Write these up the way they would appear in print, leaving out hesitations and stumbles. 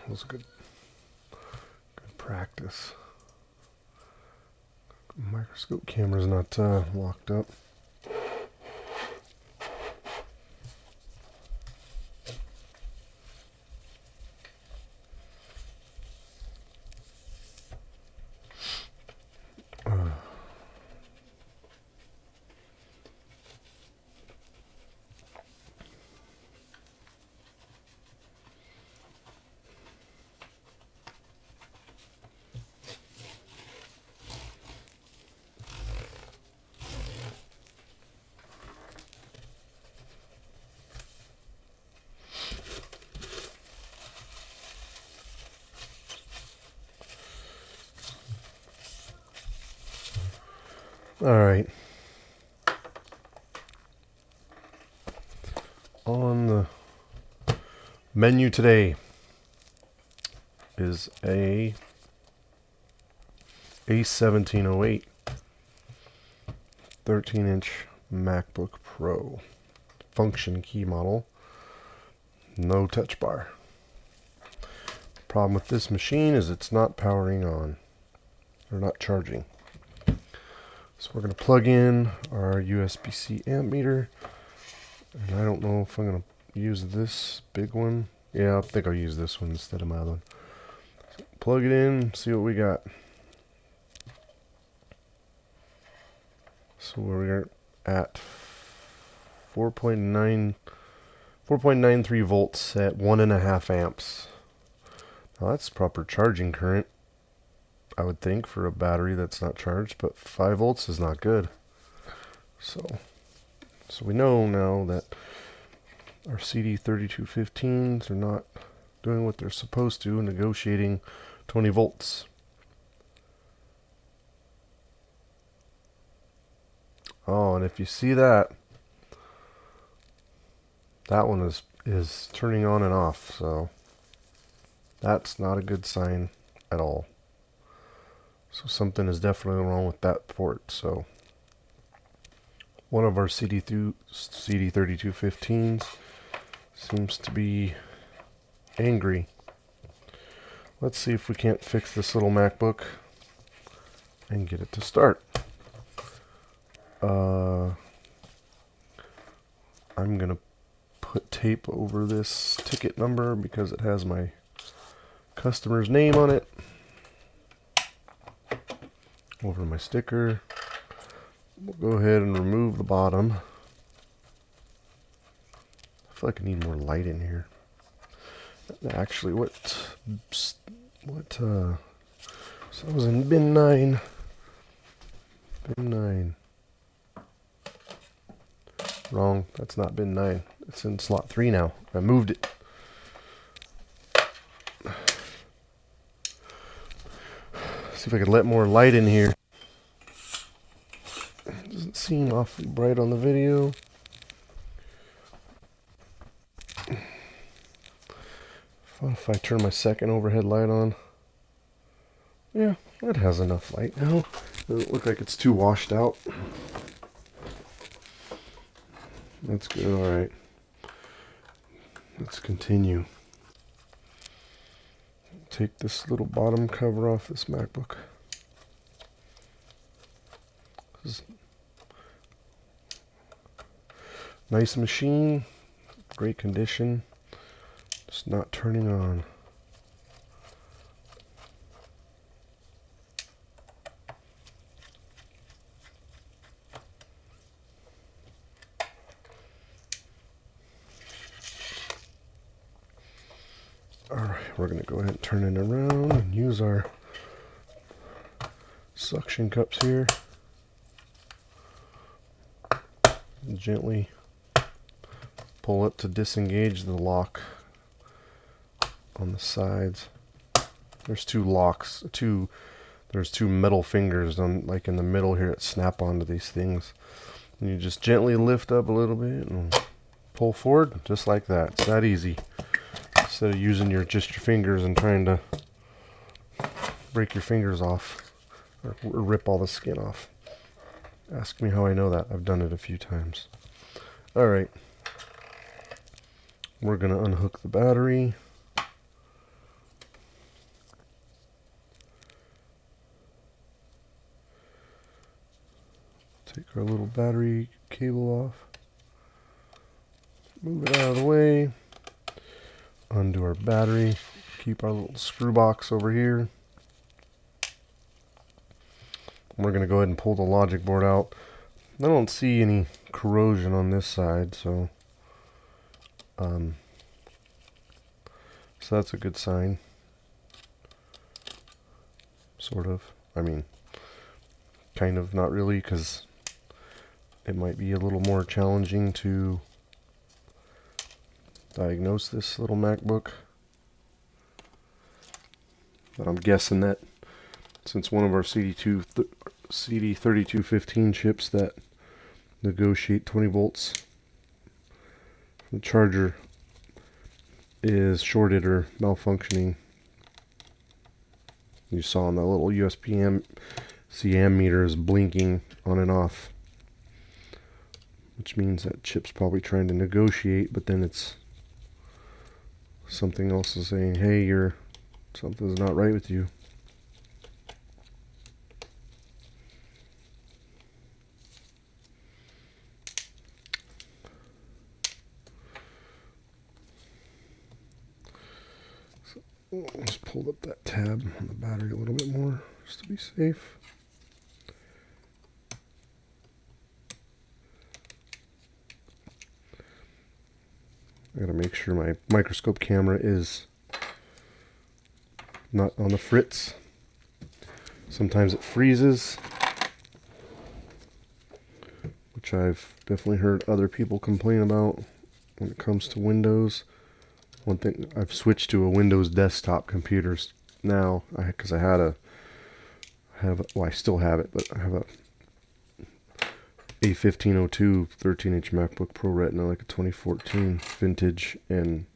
That was good practice. Microscope camera's not locked up. All right. On the menu today is a A1708 13-inch MacBook Pro function key model, no touch bar. Problem with this machine is it's not powering on, or not charging. So we're going to plug in our USB-C amp meter, and I don't know if I'm going to use this big one. Yeah, I think I'll use this one instead of my other one. So plug it in, see what we got. So we're at 4.93 volts at 1.5 amps. Now that's proper charging current, I would think, for a battery that's not charged, but 5 volts is not good. So we know now that our CD3215s are not doing what they're supposed to, negotiating 20 volts. Oh, and if you see that, that one is turning on and off, so that's not a good sign at all. So something is definitely wrong with that port. So one of our CD3215s seems to be angry. Let's see if we can't fix this little MacBook and get it to start. I'm going to put tape over this ticket number because it has my customer's name on it. Over my sticker. We'll go ahead and remove the bottom. I feel like I need more light in here. Actually, so I was in bin 9. Bin 9. Wrong, that's not bin 9. It's in slot 3 now. I moved it. See if I could let more light in here. It doesn't seem awfully bright on the video. If I turn my second overhead light on. Yeah, that has enough light now. Doesn't look like it's too washed out. That's good, alright. Let's continue. Take this little bottom cover off this MacBook. This is nice machine, great condition, just not turning on. Alright, we're going to go ahead and turn it around and use our suction cups here. Gently pull it to disengage the lock on the sides. There's two locks, there's two metal fingers on, like in the middle here, that snap onto these things. And you just gently lift up a little bit and pull forward, just like that. It's that easy. Instead of using your fingers and trying to break your fingers off or rip all the skin off. Ask me how I know that. I've done it a few times. Alright. We're going to unhook the battery. our little battery cable off. Move it out of the way. Undo our battery. Keep our little screw box over here. We're going to go ahead and pull the logic board out. I don't see any corrosion on this side, so that's a good sign. Sort of. I mean, kind of, not really, because it might be a little more challenging to diagnose this little MacBook. But I'm guessing that since one of our CD3215 chips that negotiate 20 volts, the charger is shorted or malfunctioning. You saw on that little USB-C ammeter is blinking on and off, which means that chip's probably trying to negotiate, but then it's something else is saying, hey, something's not right with you. Let's pull up that tab on the battery a little bit more, just to be safe. I gotta make sure my microscope camera is not on the fritz. Sometimes it freezes, which I've definitely heard other people complain about when it comes to Windows. One thing, I've switched to a Windows desktop computer now, because I still have it, but I have a A1708 13-inch MacBook Pro Retina, like a 2014 vintage, and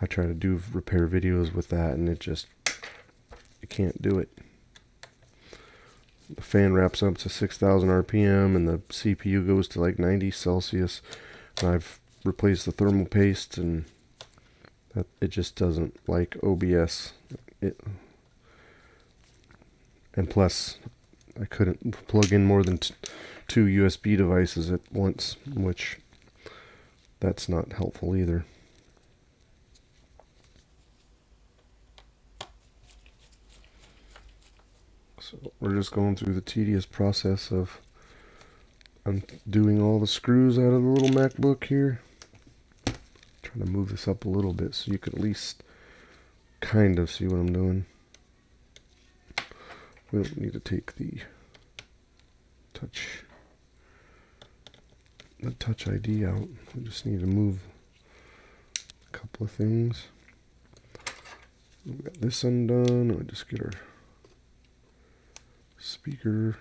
I try to do repair videos with that, and it can't do it. The fan wraps up to 6,000 RPM, and the CPU goes to like 90 Celsius, and I've replaced the thermal paste, and it just doesn't like OBS. And plus, I couldn't plug in more than two USB devices at once, which that's not helpful either. So we're just going through the tedious process of undoing all the screws out of the little MacBook here. Trying to move this up a little bit so you can at least kind of see what I'm doing. We don't need to take the Touch ID out. We just need to move a couple of things. We got this undone. I'll just get our speaker.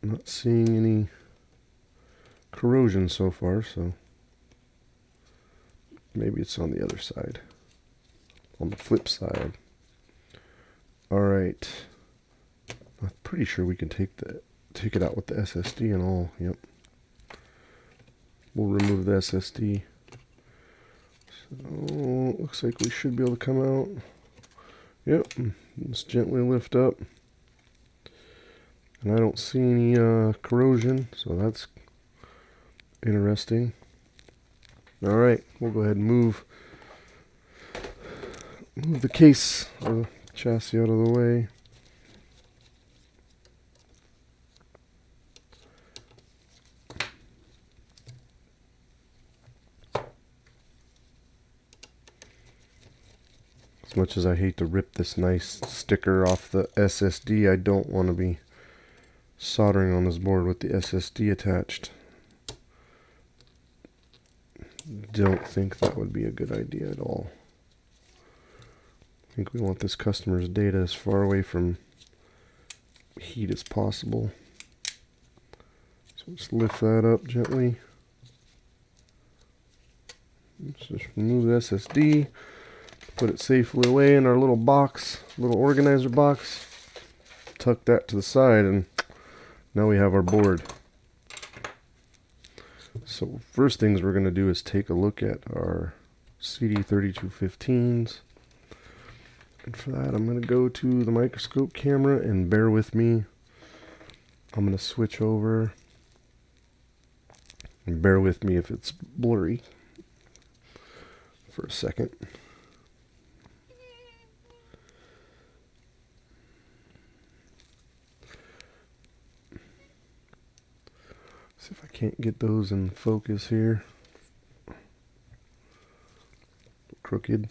Not seeing any corrosion so far, so maybe it's on the other side, on the flip side. Alright, I'm pretty sure we can take it out with the SSD and all. Yep, we'll remove the SSD. So it looks like we should be able to come out. Yep, just gently lift up. And I don't see any corrosion, so that's interesting. Alright, we'll go ahead and move the case or the chassis out of the way. As much as I hate to rip this nice sticker off the SSD, I don't want to be soldering on this board with the SSD attached. Don't think that would be a good idea at all. I think we want this customer's data as far away from heat as possible. So just lift that up gently. Let's just remove the SSD, put it safely away in our little box, little organizer box. Tuck that to the side, and now we have our board. So first things we're going to do is take a look at our CD3215s. And for that, I'm going to go to the microscope camera, and bear with me. I'm going to switch over. And bear with me if it's blurry for a second. See if I can't get those in focus here. Crooked.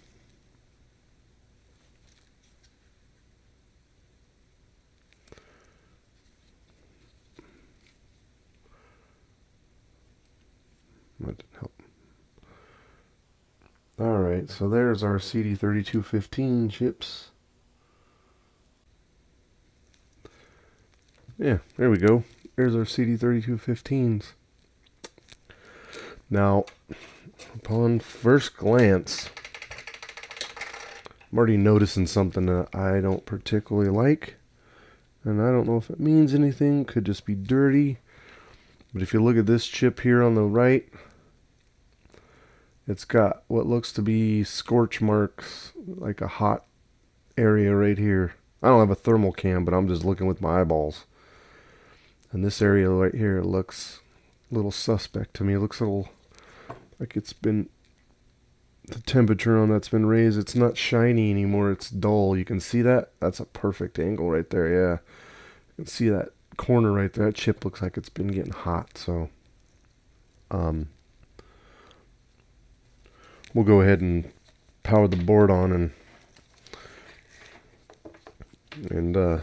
That didn't help. Alright, so there's our CD3215 chips. Yeah, there we go. There's our CD3215s. Now, upon first glance, I'm already noticing something that I don't particularly like. And I don't know if it means anything. Could just be dirty. But if you look at this chip here on the right, it's got what looks to be scorch marks, like a hot area right here. I don't have a thermal cam, but I'm just looking with my eyeballs. And this area right here looks a little suspect to me. It looks a little like it's been, the temperature on that's been raised. It's not shiny anymore. It's dull. You can see that? That's a perfect angle right there. Yeah. You can see that corner right there. That chip looks like it's been getting hot. So, we'll go ahead and power the board on and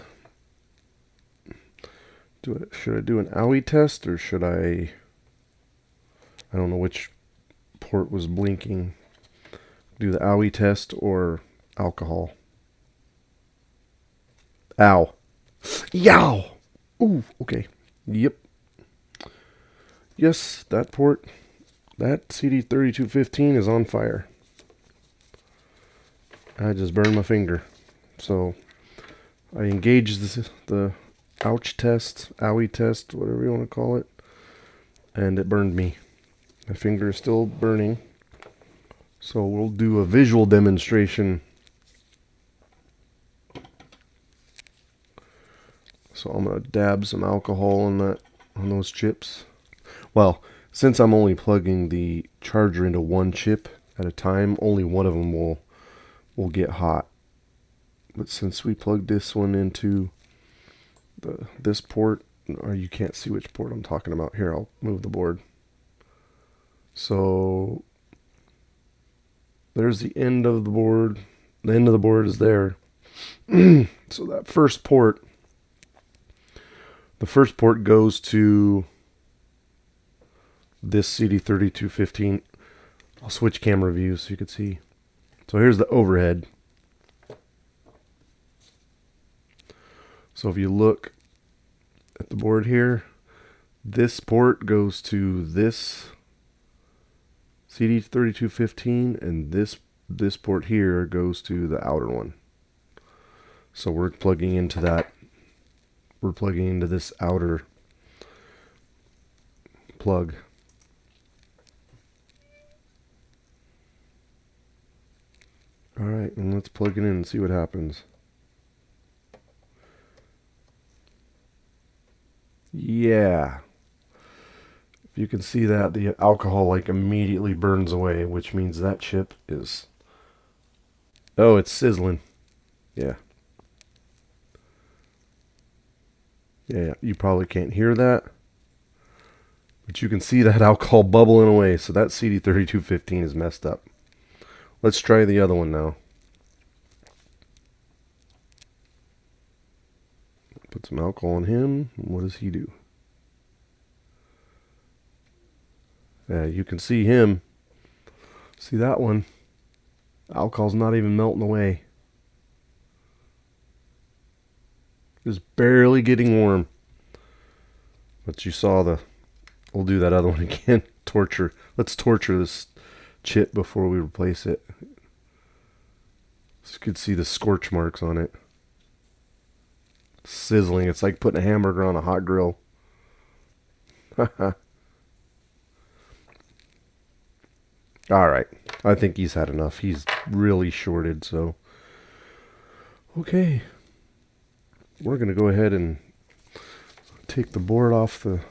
do it. Should I do an owie test, or should I don't know which port was blinking. Do the owie test or alcohol. Ow. Yow! Ooh, okay. Yep. Yes, that port, that CD3215 is on fire. I just burned my finger. So, I engaged the ouch test, owie test, whatever you want to call it, and it burned me. My finger is still burning. So we'll do a visual demonstration. So I'm going to dab some alcohol on those chips. Well, since I'm only plugging the charger into one chip at a time, only one of them will get hot. But since we plugged this one into this port, or you can't see which port I'm talking about. Here, I'll move the board. So there's the end of the board. The end of the board is there. So that first port, the first port goes to this CD3215. I'll switch camera views so you can see. So here's the overhead. So if you look at the board here, this port goes to this CD3215, and this port here goes to the outer one. So we're plugging into that. We're plugging into this outer plug. Alright, and let's plug it in and see what happens. Yeah. If you can see that, the alcohol like immediately burns away, which means that chip is... Oh, it's sizzling. Yeah. Yeah, you probably can't hear that. But you can see that alcohol bubbling away. So that CD3215 is messed up. Let's try the other one now. Put some alcohol on him. What does he do? Yeah, you can see him. See that one? Alcohol's not even melting away. It's barely getting warm. But you saw the... We'll do that other one again. Torture. Let's torture this chip before we replace it. So you can see the scorch marks on it. Sizzling. It's like putting a hamburger on a hot grill. Alright. I think he's had enough. He's really shorted, so Okay, we're going to go ahead and take the board off the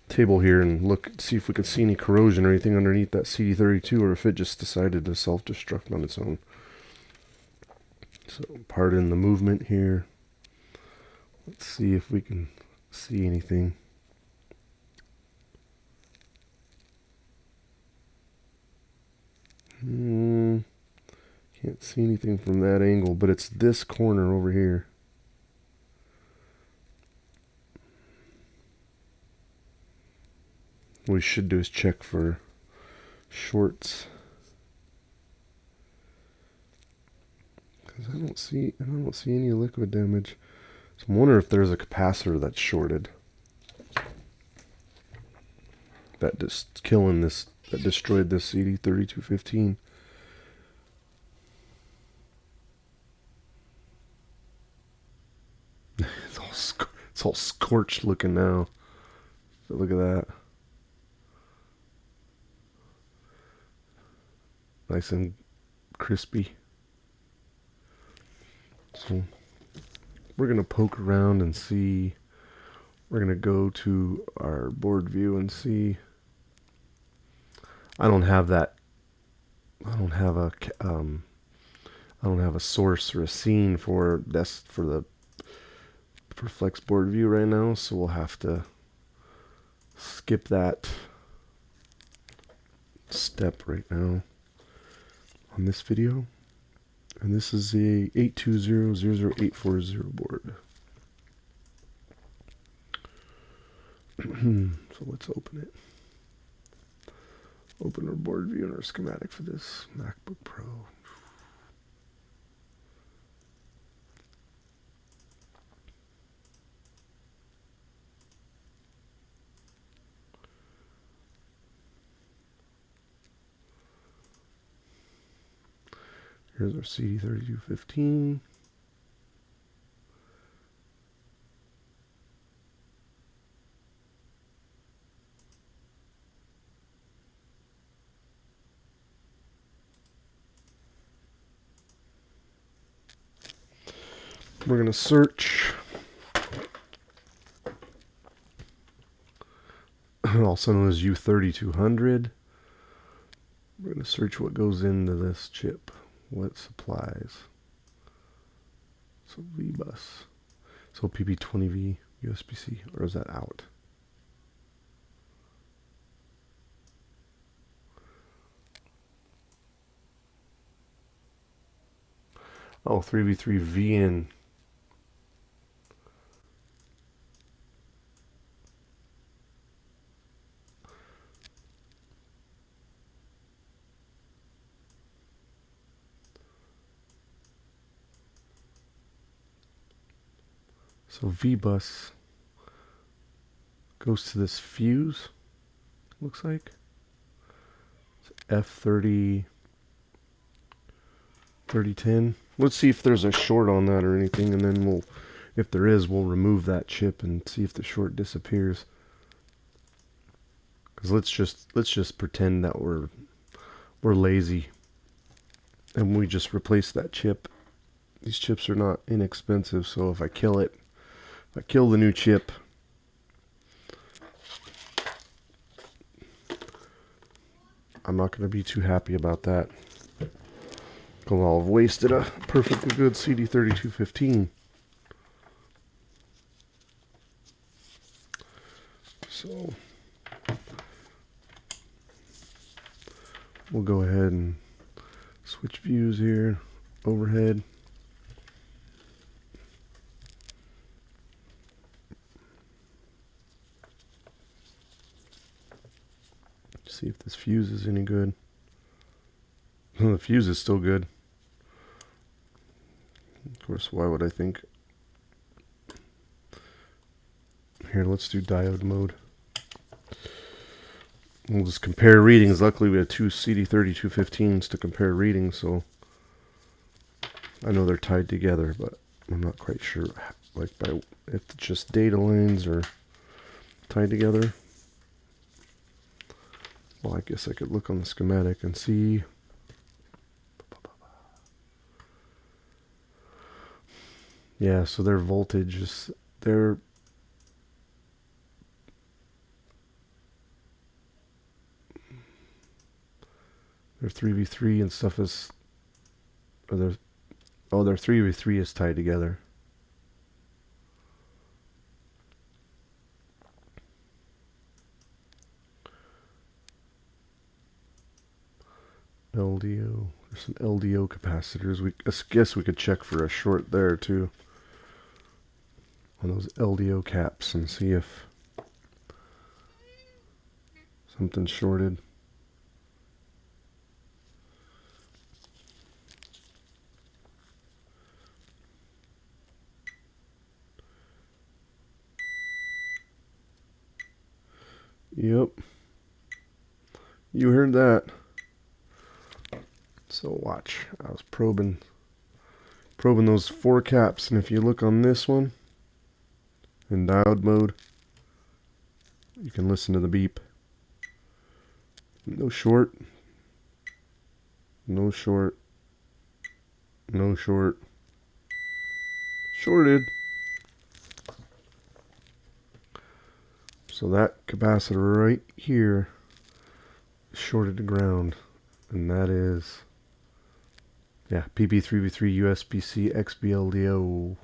table here and see if we could see any corrosion or anything underneath that CD32, or if it just decided to self-destruct on its own. So pardon the movement here. Let's see if we can see anything. Can't see anything from that angle, but it's this corner over here. What we should do is check for shorts, because I don't see any liquid damage. So I'm wondering if there's a capacitor that's shorted. That just that destroyed this CD3215. It's all scorched looking now. So look at that. Nice and crispy. So we're going to poke around and see. We're going to go to our board view and see. I don't have that. I don't have a source or a scene for flex board view right now, so we'll have to skip that step right now on this video. And this is a 820-00840 board. So let's open it. Open our board view and our schematic for this MacBook Pro. Here's our CD3215. We're going to search, also known as U3200. We're going to search what goes into this chip, what supplies. So V-bus. So PP20V USB-C, or is that out? Oh, 3v3 VN. So V-bus goes to this fuse, looks like. It's F30 3010. Let's see if there's a short on that or anything, and then if there is, we'll remove that chip and see if the short disappears. Because let's just pretend that we're lazy and we just replace that chip. These chips are not inexpensive, so if I kill the new chip, I'm not going to be too happy about that. Because I'll have wasted a perfectly good CD3215. So we'll go ahead and switch views here, overhead. See if this fuse is any good. The fuse is still good. Of course, why would I think? Here, let's do diode mode. We'll just compare readings. Luckily, we have two CD3215s to compare readings, so I know they're tied together, but I'm not quite sure if it's just data lines or tied together. Well, I guess I could look on the schematic and see. Yeah, so their voltage is, their 3v3 and stuff is, or their, oh, their 3v3 is tied together. LDO. There's some LDO capacitors. I guess we could check for a short there too on those LDO caps and see if something's shorted. Yep. You heard that. So watch. I was probing those 4 caps, and if you look on this one in diode mode, you can listen to the beep. No short. No short. No short. Shorted. So that capacitor right here is shorted to ground, and that is, yeah, PP3V3 USB-C XBLDO.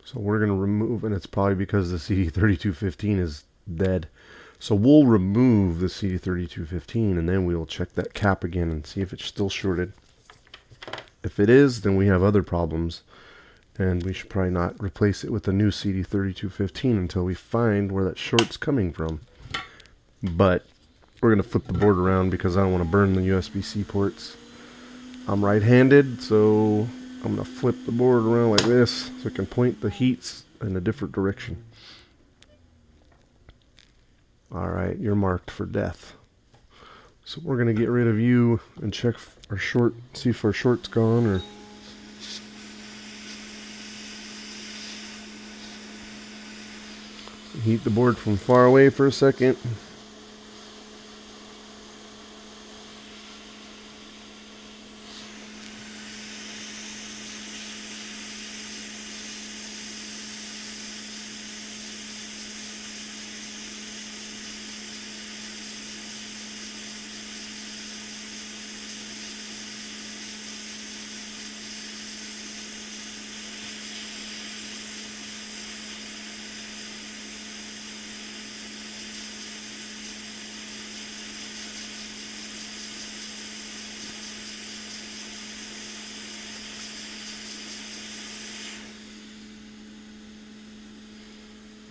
So we're going to remove, and it's probably because the CD3215 is dead. So we'll remove the CD3215, and then we'll check that cap again and see if it's still shorted. If it is, then we have other problems, and we should probably not replace it with a new CD3215 until we find where that short's coming from. But we're going to flip the board around because I don't want to burn the USB-C ports. I'm right-handed, so I'm going to flip the board around like this so I can point the heats in a different direction. Alright, you're marked for death. So we're going to get rid of you and check our short, see if our short's gone or... Heat the board from far away for a second.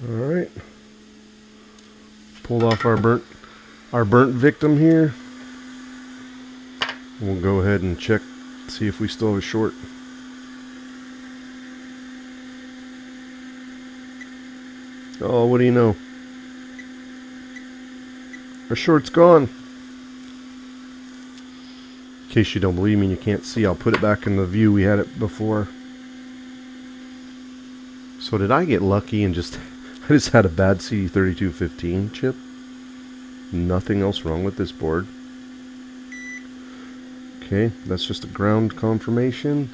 Alright. Pulled off our burnt victim here. We'll go ahead and check, see if we still have a short. Oh, what do you know? Our short's gone. In case you don't believe me and you can't see, I'll put it back in the view we had it before. So did I get lucky and just... I just had a bad CD3215 chip. Nothing else wrong with this board. Okay, that's just a ground confirmation.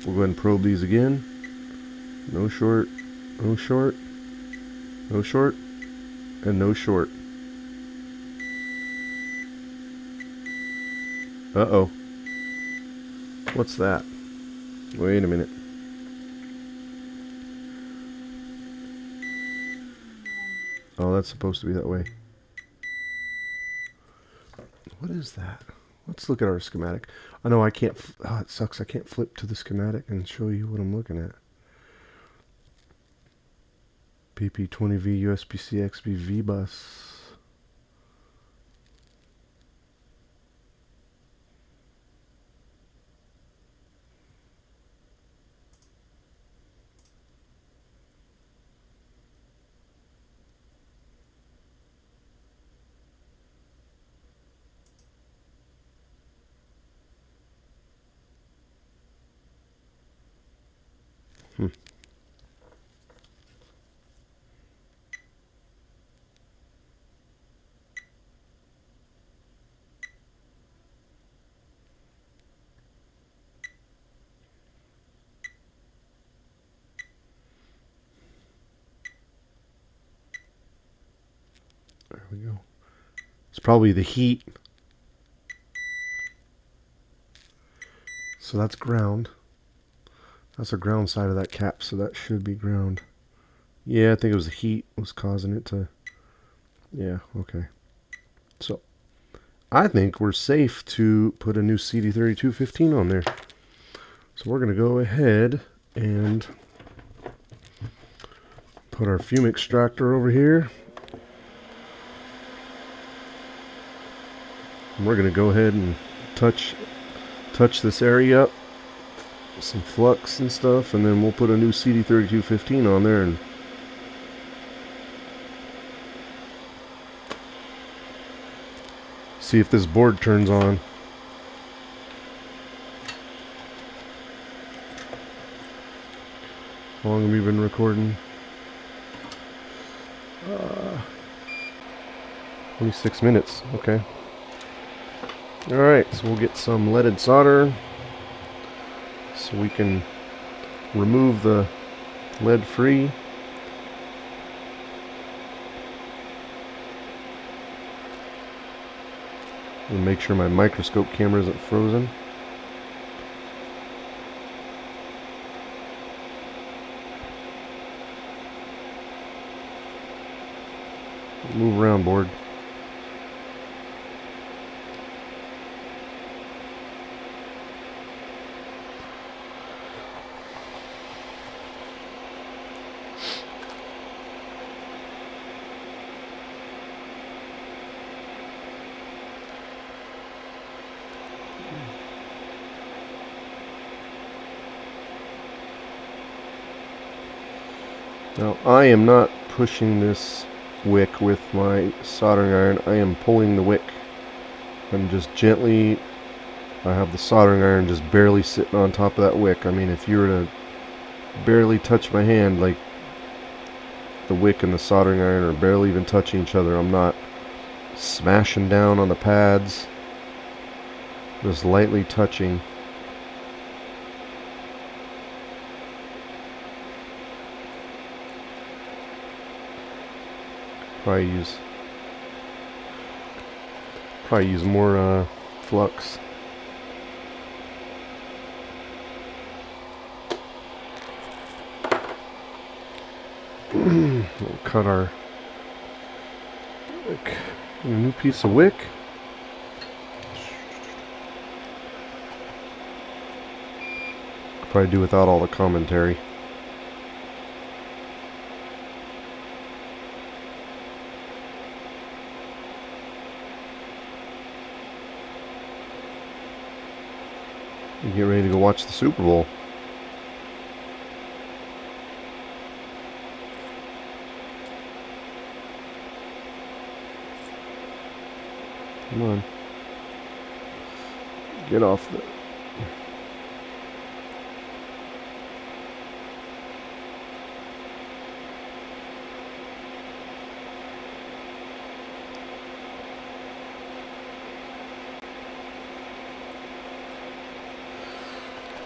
We'll go ahead and probe these again. No short, no short, no short, and no short. Uh-oh. What's that? Wait a minute. Oh, that's supposed to be that way. What is that? Let's look at our schematic. I know I can't... Oh, it sucks. I can't flip to the schematic and show you what I'm looking at. PP20V USB-C XB bus. There we go. It's probably the heat. So that's ground. That's the ground side of that cap, so that should be ground. Yeah, I think it was the heat was causing it to... Yeah, okay. So, I think we're safe to put a new CD3215 on there. So we're going to go ahead and put our fume extractor over here. And we're going to go ahead and touch this area up. Some flux and stuff, and then we'll put a new CD3215 on there and see if this board turns on. How long have we been recording? 26 minutes. Okay. Alright, so we'll get some leaded solder so we can remove the lead free. And make sure my microscope camera isn't frozen. Move around, board. Now, I am not pushing this wick with my soldering iron. I am pulling the wick. I'm just gently, I have the soldering iron just barely sitting on top of that wick. I mean, if you were to barely touch my hand, like the wick and the soldering iron are barely even touching each other. I'm not smashing down on the pads, just lightly touching. Probably use more flux. We'll cut our wick. A new piece of wick. Could probably do without all the commentary. Get ready to go watch the Super Bowl. Come on. Get off the...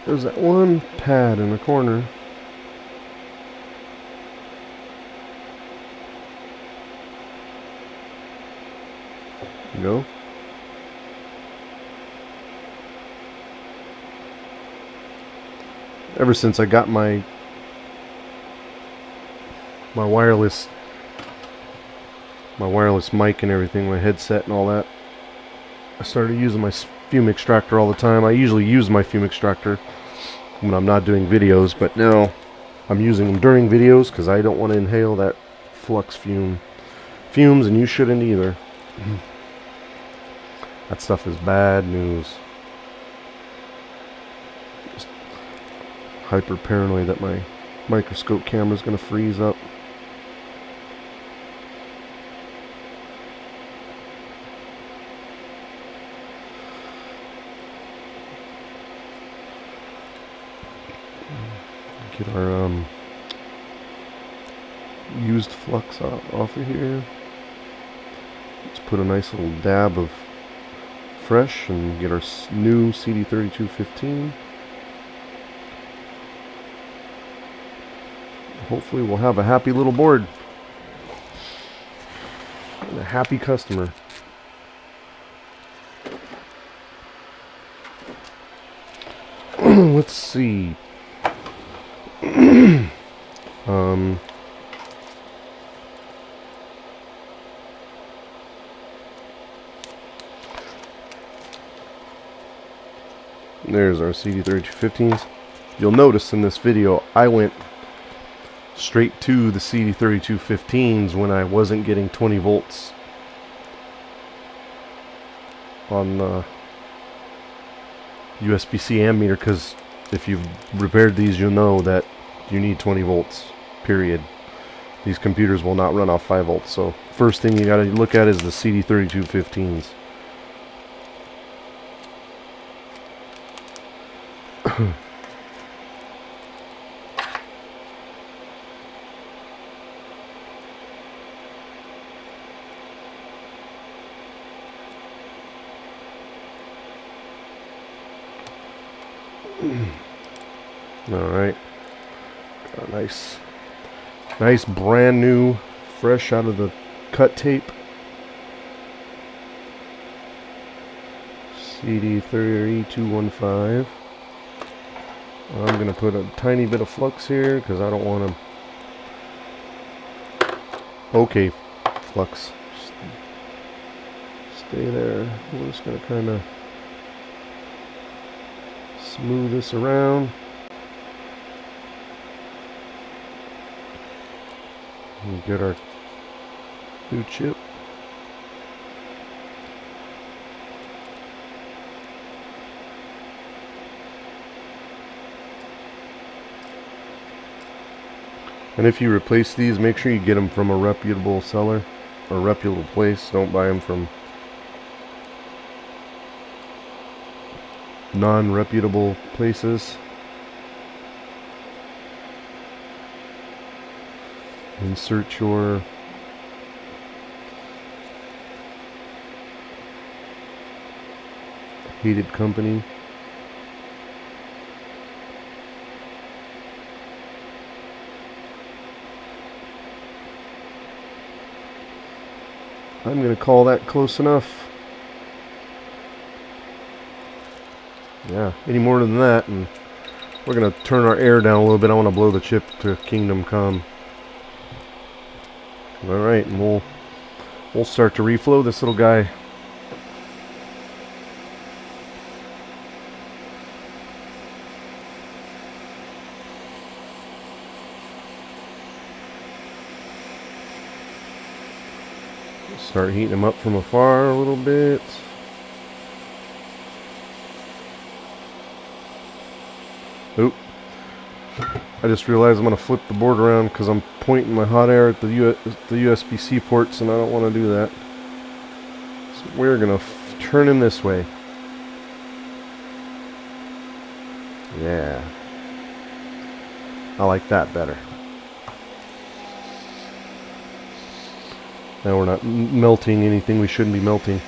There's that one pad in the corner. Go. Ever since I got my wireless mic and everything, my headset and all that, I started using my fume extractor all the time. I usually use my fume extractor when I'm not doing videos, but now I'm using them during videos because I don't want to inhale that flux fumes, and you shouldn't either. That stuff is bad news. Just hyper paranoid that my microscope camera is going to freeze up. Get our used flux off of here. Let's put a nice little dab of fresh and get our new CD3215. Hopefully we'll have a happy little board. And a happy customer. Let's see. There's our CD3215s. You'll notice in this video I went straight to the CD3215s when I wasn't getting 20 volts on the USB-C ammeter, because if you've repaired these, you'll know that you need 20 volts, period. These computers will not run off 5 volts. So first thing you got to look at is the CD3215s. Alright, nice brand new, fresh out of the cut tape CD3215. I'm going to put a tiny bit of flux here because I don't want to. Okay, flux, stay there. We're just going to kind of smooth this around. And get our new chip. And if you replace these, make sure you get them from a reputable seller or reputable place. Don't buy them from non-reputable places. Insert your hated company. I'm going to call that close enough. Yeah, any more than that, and we're going to turn our air down a little bit. I want to blow the chip to Kingdom Come. Alright, and we'll start to reflow this little guy. Start heating him up from afar a little bit. Oop. I just realized I'm going to flip the board around because I'm pointing my hot air at the USB-C ports, and I don't want to do that. So we're going to turn him this way. Yeah. I like that better. Now we're not melting anything we shouldn't be melting.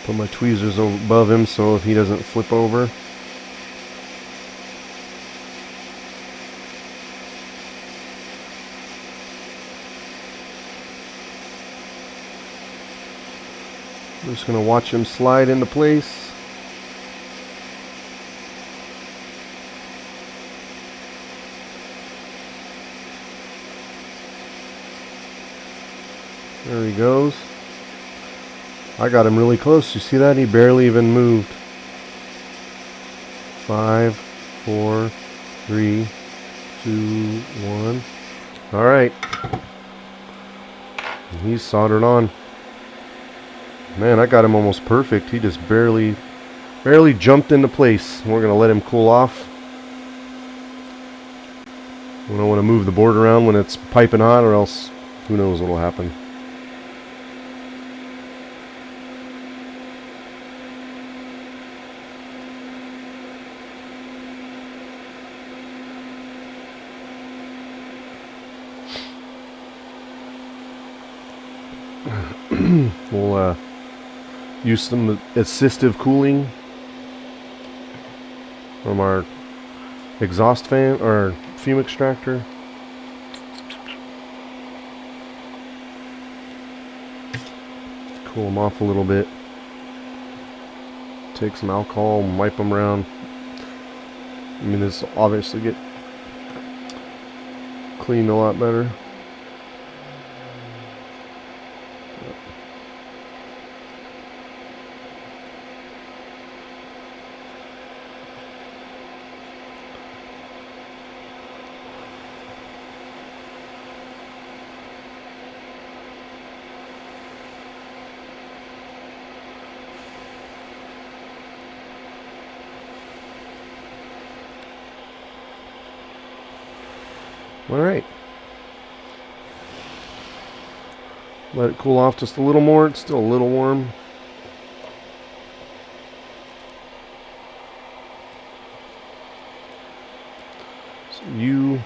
Put my tweezers above him so if he doesn't flip over. I'm just going to watch him slide into place. There he goes. I got him really close. You see that? He barely even moved. 5, 4, 3, 2, 1. Alright. He's soldered on. Man, I got him almost perfect. He just barely jumped into place. We're going to let him cool off. We don't want to move the board around when it's piping hot, or else who knows what will happen. We'll use some assistive cooling from our exhaust fan or fume extractor. Cool them off a little bit. Take some alcohol and wipe them around. I mean, this will obviously get cleaned a lot better. Alright. Let it cool off just a little more. It's still a little warm. So you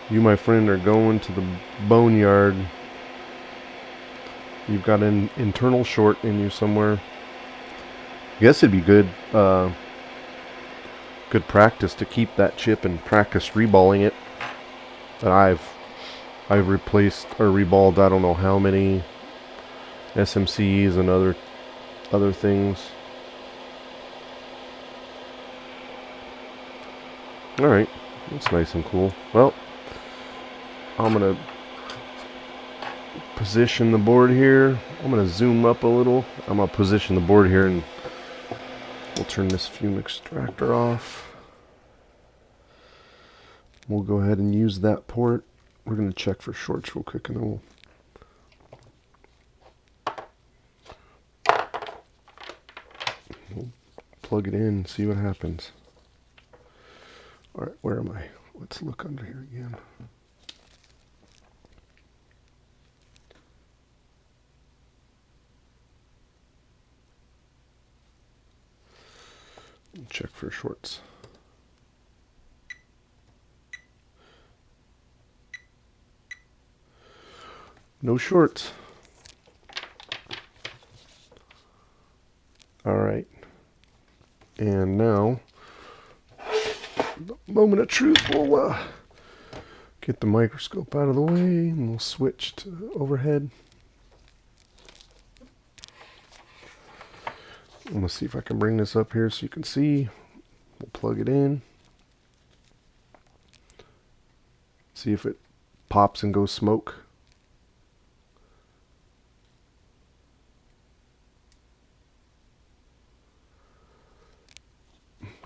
my friend, are going to the boneyard. You've got an internal short in you somewhere. I guess it'd be good good practice to keep that chip and practice reballing it. But I've replaced or reballed I don't know how many SMCs and other things. Alright, that's nice and cool. Well, I'm gonna position the board here. I'm gonna zoom up a little. I'm gonna position the board here and we'll turn this fume extractor off. We'll go ahead and use that port. We're going to check for shorts real quick and then we'll plug it in and see what happens. Alright, where am I? Let's look under here again. Check for shorts. No shorts. Alright. And now, moment of truth, we'll get the microscope out of the way and we'll switch to overhead. I'm going to see if I can bring this up here so you can see. We'll plug it in. See if it pops and goes smoke.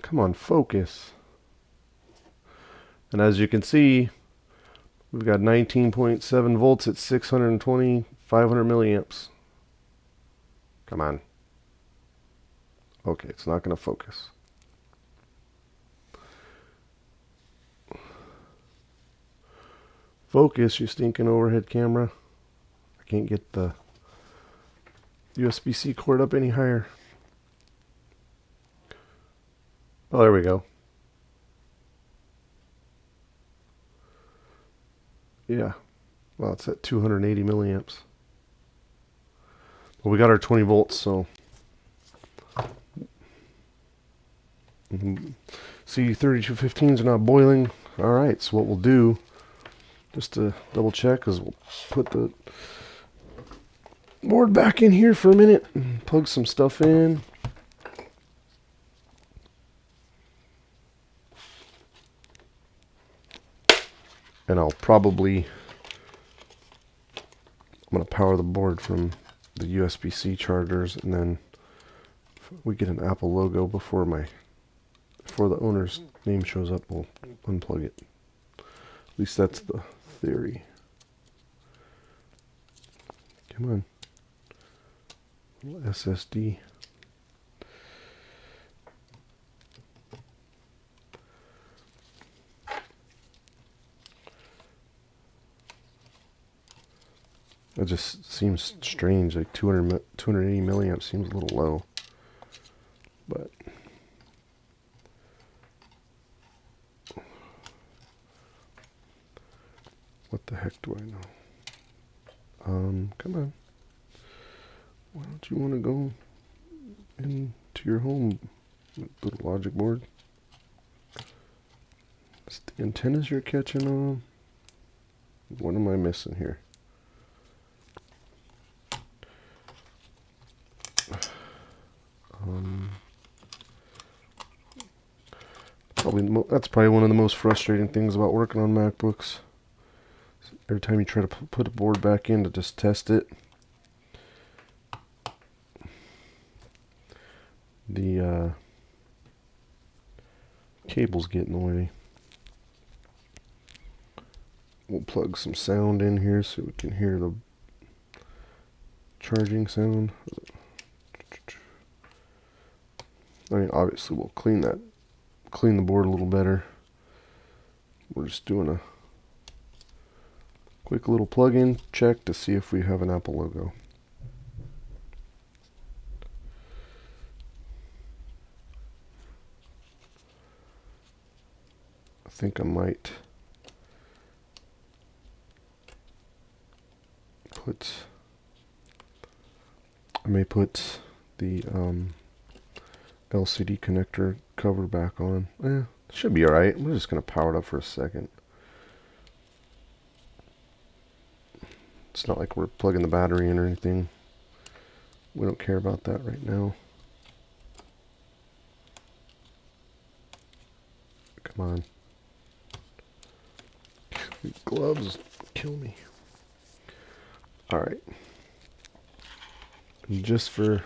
Come on, focus. And as you can see, we've got 19.7 volts at 620, 500 milliamps. Come on. Okay, it's not going to focus. Focus, you stinking overhead camera. I can't get the USB-C cord up any higher. Oh, there we go. Yeah. Well, it's at 280 milliamps. Well, we got our 20 volts, so C3215s are not boiling. Alright, so what we'll do, just to double check, is we'll put the board back in here for a minute and plug some stuff in. And I'm going to power the board from the USB-C chargers, and then we get an Apple logo before the owner's name shows up, we'll unplug it. At least that's the theory. Come on. Little SSD. It just seems strange, like 280 milliamps seems a little low. But what the heck do I know? Come on. Why don't you want to go into your home little logic board? It's the antennas you're catching on. What am I missing here? That's probably one of the most frustrating things about working on MacBooks. Every time you try to put a board back in to just test it, the cables get in the way. We'll plug some sound in here so we can hear the charging sound. I mean, obviously we'll clean the board a little better. We're just doing a quick little plug-in check to see if we have an Apple logo. I think I might may put the LCD connector cover back on. Should be alright. We're just going to power it up for a second. It's not like we're plugging the battery in or anything. We don't care about that right now. Come on. These gloves kill me. Alright. Just for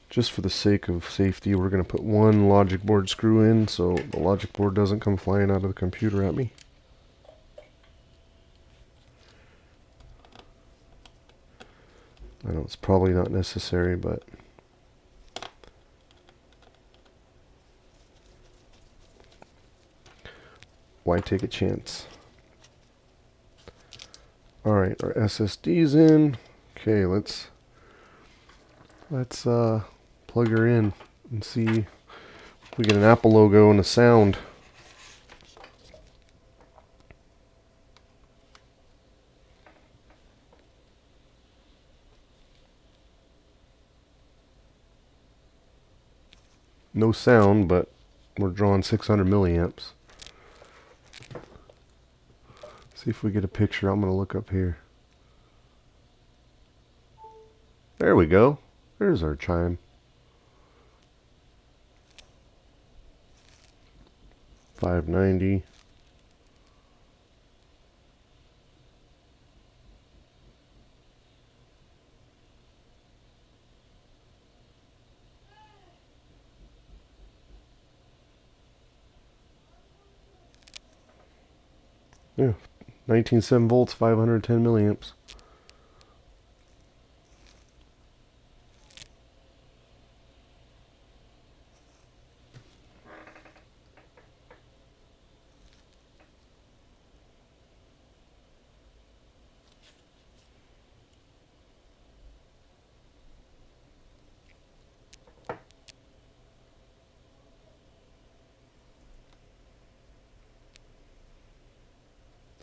the sake of safety, we're going to put one logic board screw in so the logic board doesn't come flying out of the computer at me. I know it's probably not necessary, but why take a chance? Alright, our SSD's in. Okay, let's plug her in and see if we get an Apple logo and a sound. No sound, but we're drawing 600 milliamps. See if we get a picture. I'm going to look up here. There we go. There's our chime. 590. Yeah, 19.7 volts, 510 milliamps.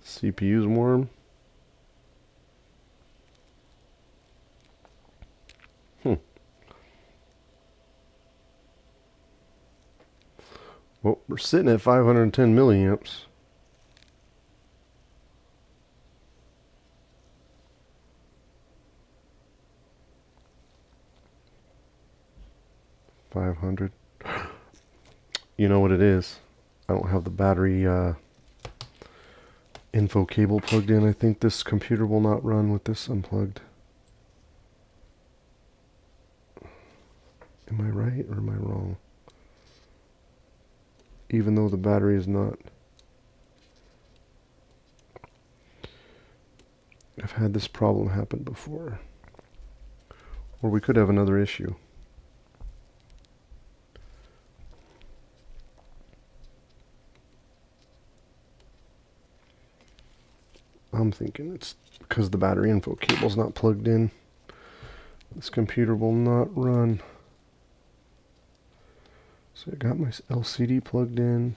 CPU's warm. Well, we're sitting at 510 milliamps. $500. You know what it is? I don't have the battery info cable plugged in. I think this computer will not run with this unplugged. Am I right or am I wrong? Even though the battery is not. I've had this problem happen before. Or we could have another issue. I'm thinking it's because the battery info cable's not plugged in. This computer will not run. So I got my LCD plugged in.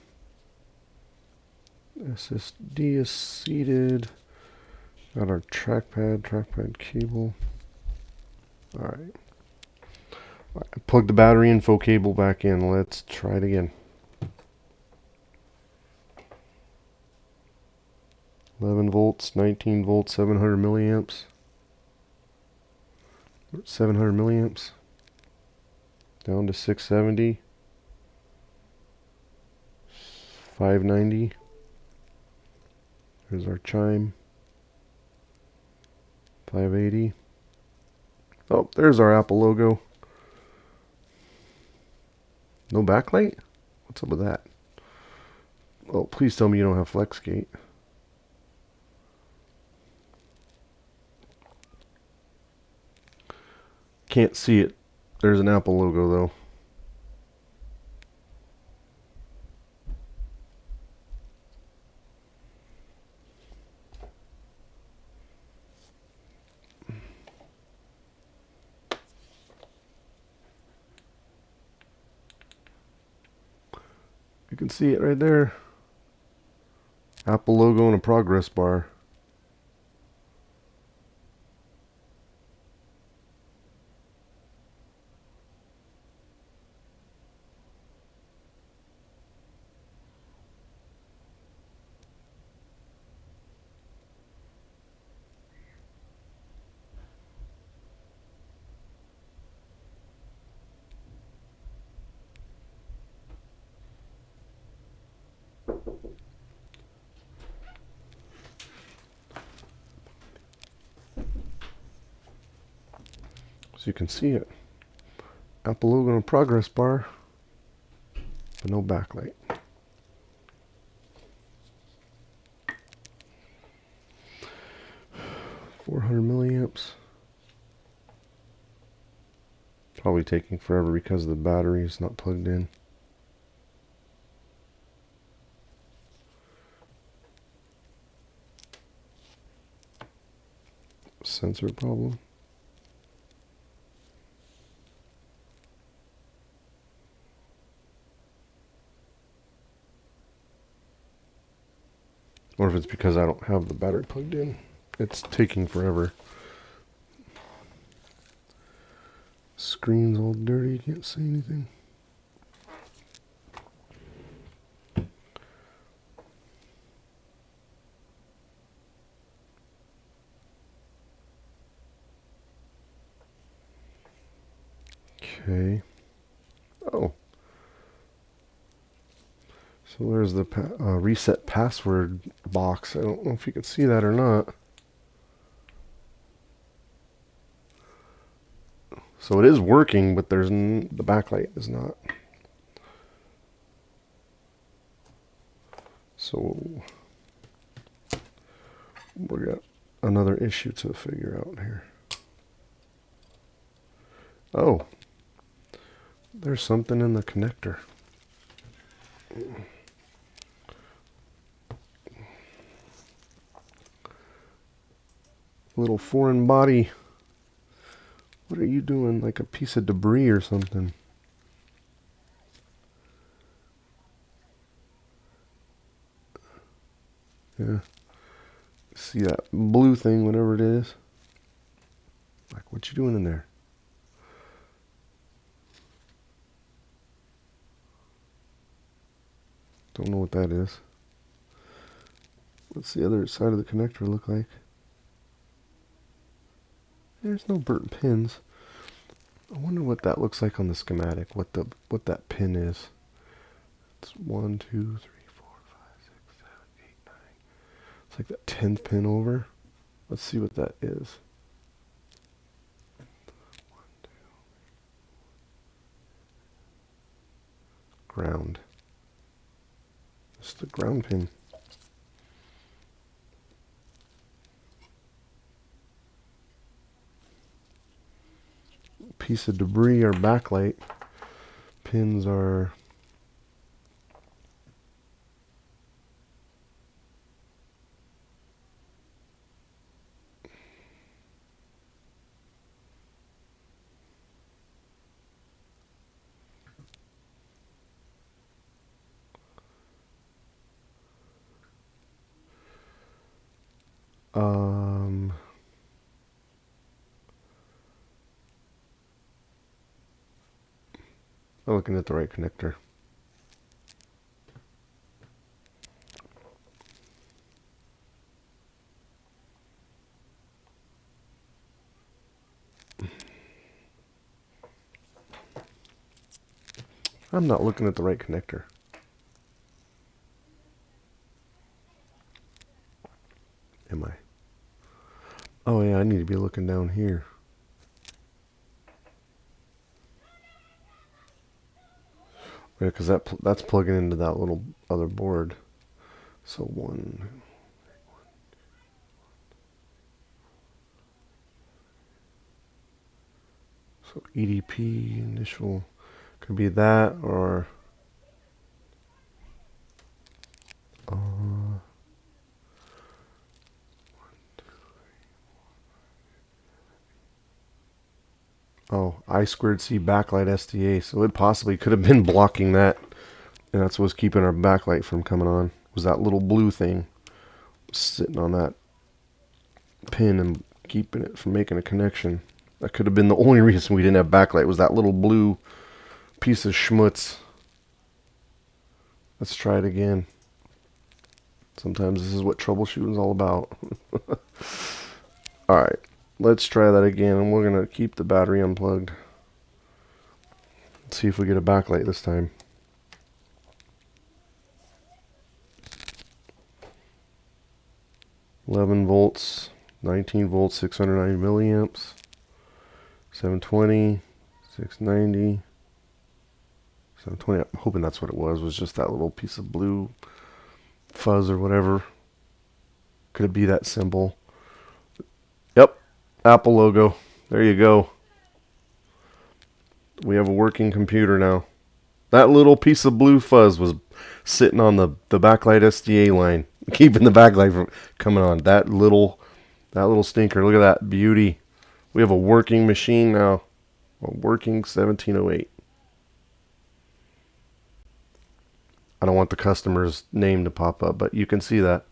SSD is seated. Got our trackpad cable. Alright. Plug the battery info cable back in. Let's try it again. 11 volts, 19 volts, 700 milliamps. 700 milliamps. Down to 670. 590. There's our chime. 580. Oh, there's our Apple logo. No backlight? What's up with that? Oh, please tell me you don't have FlexGate. Can't see it. There's an Apple logo though. You can see it right there. Apple logo and a progress bar. So you can see it. Apple logo and a progress bar, but no backlight. $400 milliamps. Probably taking forever because the battery is not plugged in. Sensor problem. Or if it's because I don't have the battery plugged in. It's taking forever. Screen's all dirty, you can't see anything. Okay. Oh. So there's the reset password box. I don't know if you can see that or not. So it is working, but there's the backlight is not. So we got another issue to figure out here. Oh, there's something in the connector. Little foreign body. What are you doing? Like a piece of debris or something. Yeah. See that blue thing, whatever it is? Like, what you doing in there? Don't know what that is. What's the other side of the connector look like? There's no burnt pins. I wonder what that looks like on the schematic. What that pin is. It's 1, 2, 3, 4, 5, 6, 7, 8, 9. It's like that 10th pin over. Let's see what that is. 1, 2. Ground. It's the ground pin. Piece of debris or backlight. Pins are I'm looking at the right connector. I'm not looking at the right connector. Am I? Oh yeah, I need to be looking down here. Yeah, because that's plugging into that little other board. So one. So EDP initial could be that, or oh, I2C backlight SDA. So it possibly could have been blocking that, and that's what's keeping our backlight from coming on. Was that little blue thing sitting on that pin and keeping it from making a connection? That could have been the only reason we didn't have backlight, was that little blue piece of schmutz. Let's try it again. Sometimes this is what troubleshooting is all about. Alright, let's try that again, and we're going to keep the battery unplugged. Let's see if we get a backlight this time. $11 volts, 19 volts, 690 milliamps, 720, 690, 720. I'm hoping that's what it was just that little piece of blue fuzz or whatever. Could it be that symbol? Yep, Apple logo. There you go. We have a working computer now. That little piece of blue fuzz was sitting on the backlight SDA line, keeping the backlight from coming on. That little stinker. Look at that beauty. We have a working machine now. A working 1708. I don't want the customer's name to pop up, but you can see that.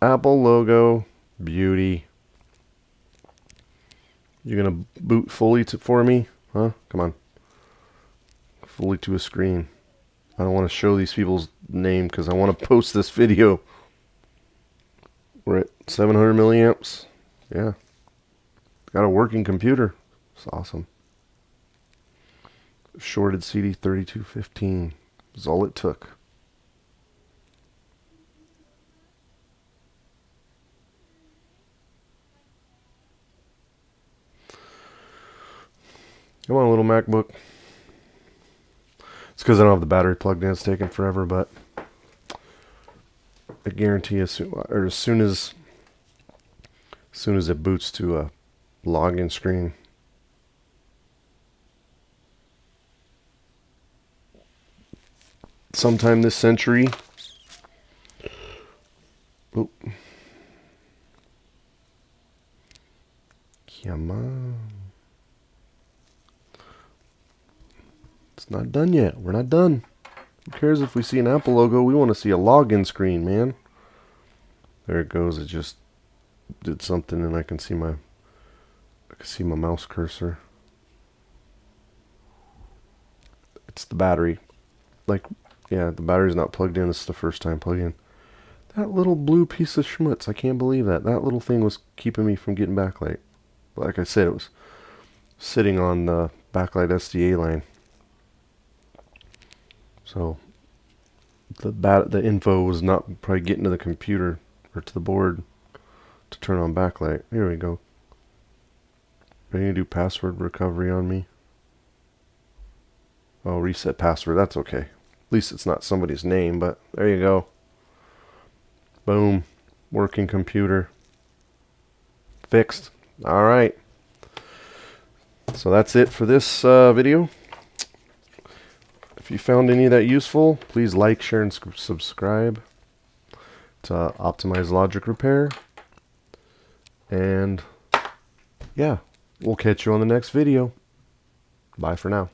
Apple logo. Beauty. You're going to boot fully for me? Huh? Come on. Fully to a screen. I don't want to show these people's name because I want to post this video. We're at 700 milliamps. Yeah. Got a working computer. It's awesome. Shorted CD3215 is all it took. Come on, little MacBook. It's because I don't have the battery plugged in. It's taking forever, but I guarantee as soon as it boots to a login screen, sometime this century. Oh, come on. It's not done yet. We're not done. Who cares if we see an Apple logo? We want to see a login screen, man. There it goes. It just did something, and I can see my mouse cursor. It's the battery. Yeah, the battery's not plugged in. This is the first time plugged in. That little blue piece of schmutz. I can't believe that. That little thing was keeping me from getting backlight. Like I said, it was sitting on the backlight SDA line. So the info was not probably getting to the computer or to the board to turn on backlight. Here we go. Are you going to do password recovery on me? Oh, reset password. That's okay. At least it's not somebody's name, but there you go. Boom. Working computer. Fixed. All right. So that's it for this video. If you found any of that useful, please like, share, and subscribe to Optimize Logic Repair. And yeah, we'll catch you on the next video. Bye for now.